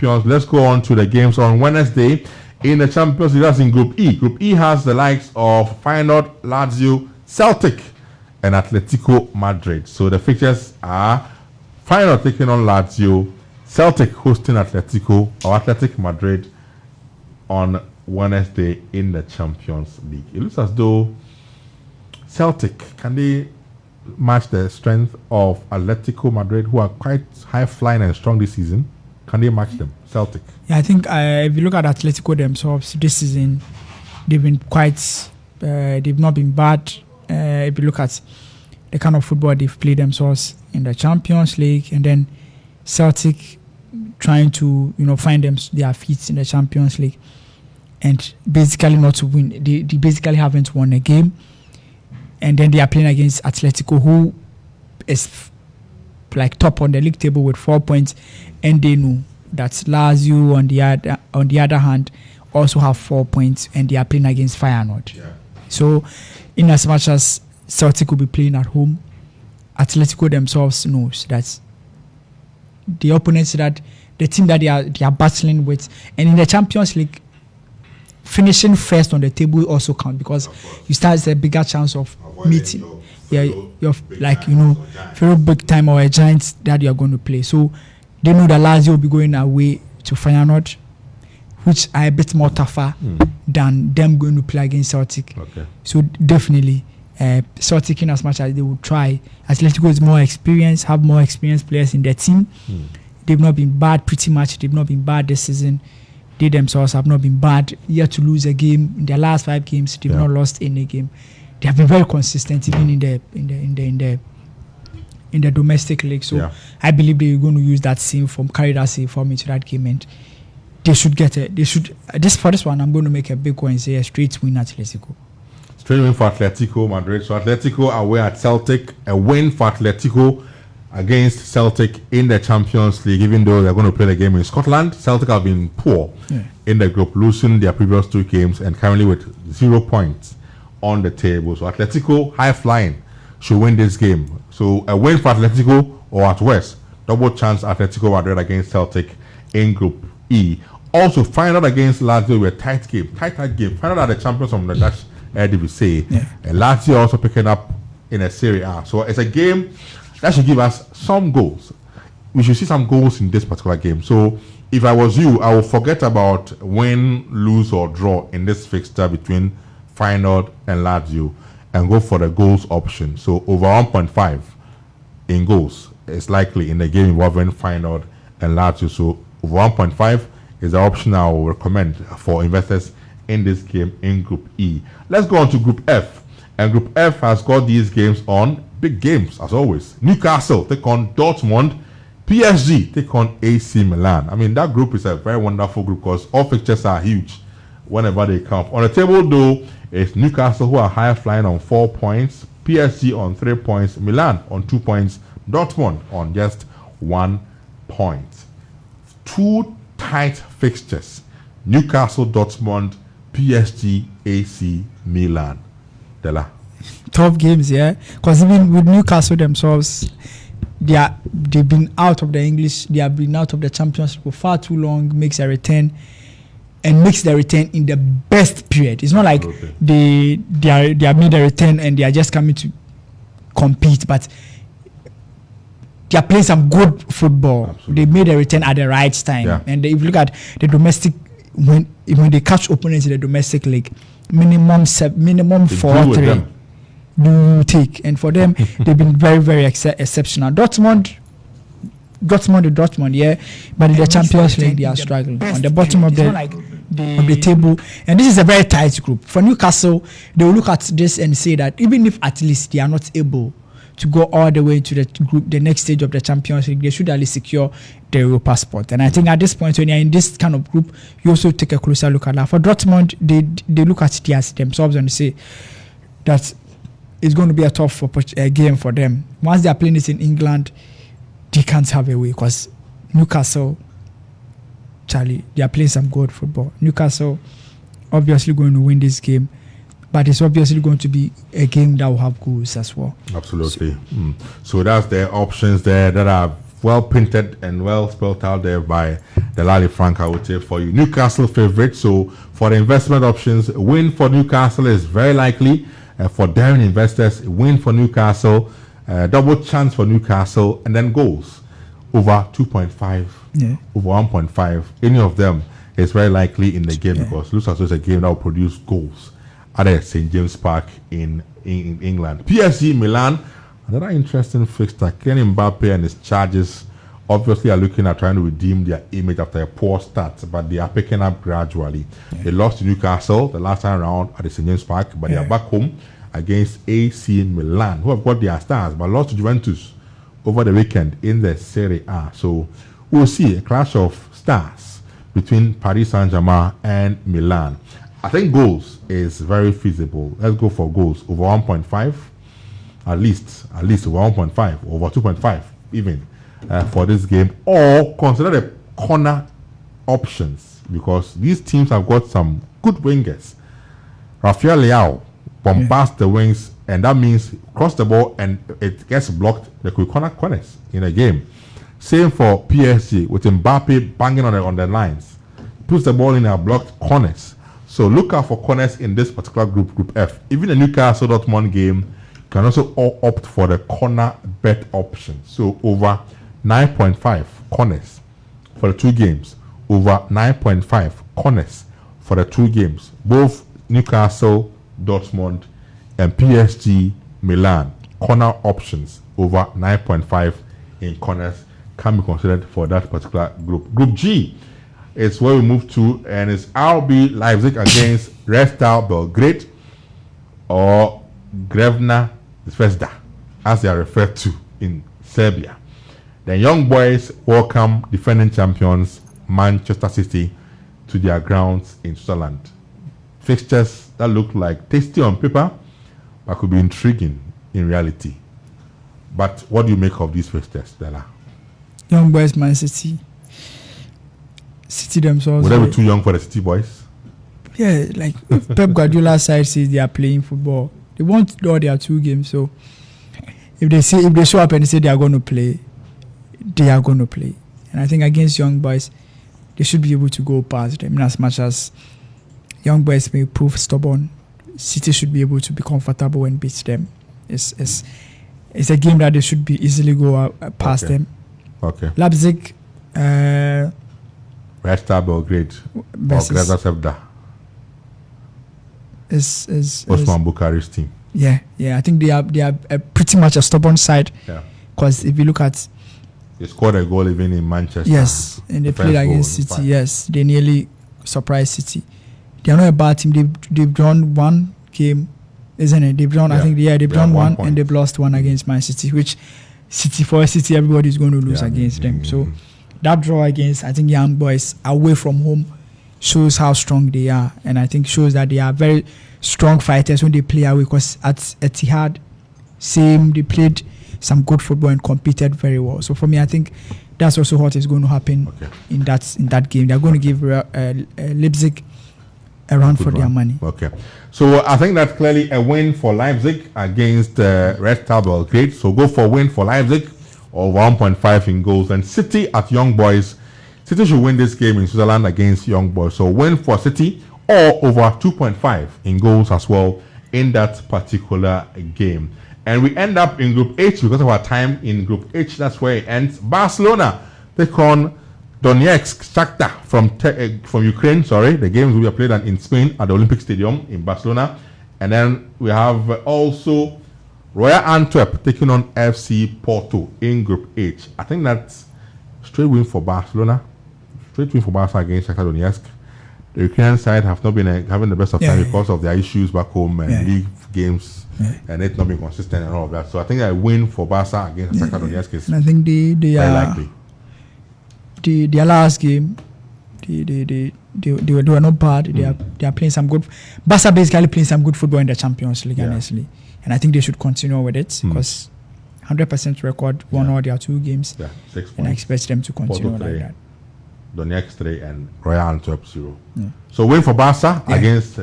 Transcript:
Champions. Let's go on to the games on Wednesday in the Champions League. That's in Group E. Group E has the likes of Feyenoord, Lazio, Celtic, and Atletico Madrid. So the fixtures are Feyenoord taking on Lazio, Celtic hosting Atletico or Athletic Madrid on Wednesday in the Champions League. It looks as though Celtic, can they match the strength of Atletico Madrid, who are quite high flying and strong this season? Can they match them? Celtic. Yeah, I think if you look at Atletico themselves this season, they've been quite, they've not been bad. If you look at the kind of football they've played themselves in the Champions League, and then Celtic trying to find their feet in the Champions League, and basically not to win. They basically haven't won a game, and then they are playing against Atletico, who is like top on the league table with 4 points, and they know that Lazio on the other hand also have 4 points, and they are playing against Feyenoord. Yeah. So, in as much as Celtic will be playing at home, Atletico themselves knows that the opponents, that the team that they are battling with, and in the Champions League, finishing first on the table also count, because you start a bigger chance of meeting your very big time or a giant that you are going to play. So they know that Lazio will be going away to Feyenoord, which are a bit more tougher than them going to play against Celtic. Okay. So definitely Celtic, in as much as they will try, Atletico is more experienced, have more experienced players in their team. They've not been bad pretty much. They've not been bad this season. They themselves have not been bad. Yet to lose a game in their last 5 games, they've not lost any game. They have been very consistent even in the domestic league. So I believe they're going to use that same form, carry that same form into that game, and they should get it. They should. For this one, I'm going to make a big one and say a straight win at Atletico. Straight win for Atletico Madrid. So Atletico away at Celtic. A win for Atletico against Celtic in the Champions League, even though they're going to play the game in Scotland. Celtic have been poor in the group, losing their previous 2 games and currently with 0 points on the table. So Atletico, high flying, should win this game. So a win for Atletico, or at worst, double chance Atletico Madrid against Celtic in Group E. Also, Feyenoord against Lazio with a tight game. Tight game. Feyenoord are the champions from the Dutch Eredivisie. And Lazio also picking up in a Serie A. So it's a game that should give us some goals. We should see some goals in this particular game. So if I was you, I would forget about win, lose, or draw in this fixture between Feyenoord and Lazio and go for the goals option. So over 1.5 in goals is likely in the game involving Feyenoord and Lazio. So over 1.5 is the option I will recommend for investors in this game in Group E. Let's go on to Group F. And Group F has got these games on big games, as always. Newcastle take on Dortmund. PSG take on AC Milan. I mean, that group is a very wonderful group because all fixtures are huge whenever they come. On the table, though, it's Newcastle who are higher flying on 4 points, PSG on 3 points, Milan on 2 points, Dortmund on just 1 point. 2 tight fixtures. Newcastle, Dortmund, PSG, AC, Milan. Dela. Tough games, yeah. Because even with Newcastle themselves, they've been out of the English, they have been out of the Champions League for far too long. Makes their return in the best period. It's not like they have made a return and they are just coming to compete, but they are playing some good football. Absolutely. They made a return at the right time. And if you look at the domestic, when they catch opponents in the domestic league, minimum 4-3 do take, and for them they've been very, very exceptional. Dortmund, yeah, but in the Champions League they are struggling on the bottom of the table, and this is a very tight group. For Newcastle, they will look at this and say that even if at least they are not able to go all the way to the group, the next stage of the Champions League, they should at least secure the Europa spot. And I think at this point, when you're in this kind of group, you also take a closer look at that. For Dortmund, they look at themselves and say that it's going to be a tough game for them. Once they are playing it in England, they can't have a way, because Newcastle, Charlie, they are playing some good football. Newcastle obviously going to win this game, but it's obviously going to be a game that will have goals as well. Absolutely. So that's the options there that are well printed and well spelled out there by the Lally Frank, I would say for you. Newcastle favorite. So for the investment options, win for Newcastle is very likely. For daring investors, win for Newcastle, double chance for Newcastle, and then goals over 2.5, over 1.5. Any of them is very likely in the game because it looks as though it's a game that will produce goals at the St. James Park in England. PSG Milan, another interesting fixture. Kylian Mbappe and his charges obviously are looking at trying to redeem their image after a poor start, but they are picking up gradually. They lost to Newcastle the last time around at the St. James Park, but they are back home against AC Milan, who have got their stars, but lost to Juventus over the weekend in the Serie A. So we'll see a clash of stars between Paris Saint-Germain and Milan. I think goals is very feasible. Let's go for goals over 1.5, at least over 1.5, over 2.5 even for this game, or consider the corner options because these teams have got some good wingers. Rafael Leao bombasts the wings, and that means cross the ball and it gets blocked. They could corners in a game. Same for PSG with Mbappe banging on the lines, puts the ball in our blocked corners. So look out for corners in this particular group F. Even the Newcastle Dortmund game, you can also opt for the corner bet option. So over 9.5 corners for the two games, over 9.5 corners for the two games. Both Newcastle Dortmund and PSG Milan corner options over 9.5 in corners can be considered for that particular group. Group G is where we move to, and it's RB Leipzig against Red Star Belgrade or Grevna Zvezda, as they are referred to in Serbia. The Young Boys welcome defending champions Manchester City to their grounds in Switzerland. Fixtures that look like tasty on paper, but could be intriguing in reality. But what do you make of these fixtures, Stella? Young Boys, Man City. City themselves. Would they be too young for the City boys? Yeah, like if Pep Guardiola's side says they are playing football, they won't draw their two games. So if they show up and they say they are going to play, they are going to play. And I think against Young Boys, they should be able to go past them. In as much as Young Boys may prove stubborn, City should be able to be comfortable and beat them. It's a game that they should be easily go past them. Okay. Leipzig. Red Star Belgrade or Grevna Zvezda is Osman Bukhari's team. Yeah. I think they are pretty much a stubborn side. Yeah. Because if you look at, they scored a goal even in Manchester. Yes, and they played against City. Yes, they nearly surprised City. They are not a bad team. They've drawn one game, isn't it? They've drawn. I think they've drawn one and they've lost one against Man City, which City everybody is going to lose against them. So that draw against, I think, Young Boys away from home shows how strong they are, and I think shows that they are very strong fighters when they play away. Because at Etihad, they played some good football and competed very well. So for me, I think that's also what is going to happen in that game. They're going to give Leipzig a run for their money. Okay, so I think that's clearly a win for Leipzig against Red Star Belgrade. So go for a win for Leipzig over 1.5 in goals. And City at Young Boys. City should win this game in Switzerland against Young Boys. So win for City or over 2.5 in goals as well in that particular game. And we end up in Group H because of our time in Group H. That's where it ends. Barcelona take on Donetsk Shakhtar from Ukraine. The games will be played in Spain at the Olympic Stadium in Barcelona. And then we have also Royal Antwerp taking on FC Porto in Group H. I think that's straight win for Barcelona. Straight win for Barca against Shakhtar Donetsk. The Ukrainian side have not been having the best of time because of their issues back home and league games and it not being consistent and all of that. So I think a win for Barca against Shakhtar Donetsk is I think they very are likely. Their last game, they were not bad. They are playing some good. Barca basically playing some good football in the Champions League, honestly. And I think they should continue with it because 100% record, won all their two games. Yeah, 6 points. And I expect them to continue like that. Donetsk 3 and Royal Antwerp 0. So win for Barca against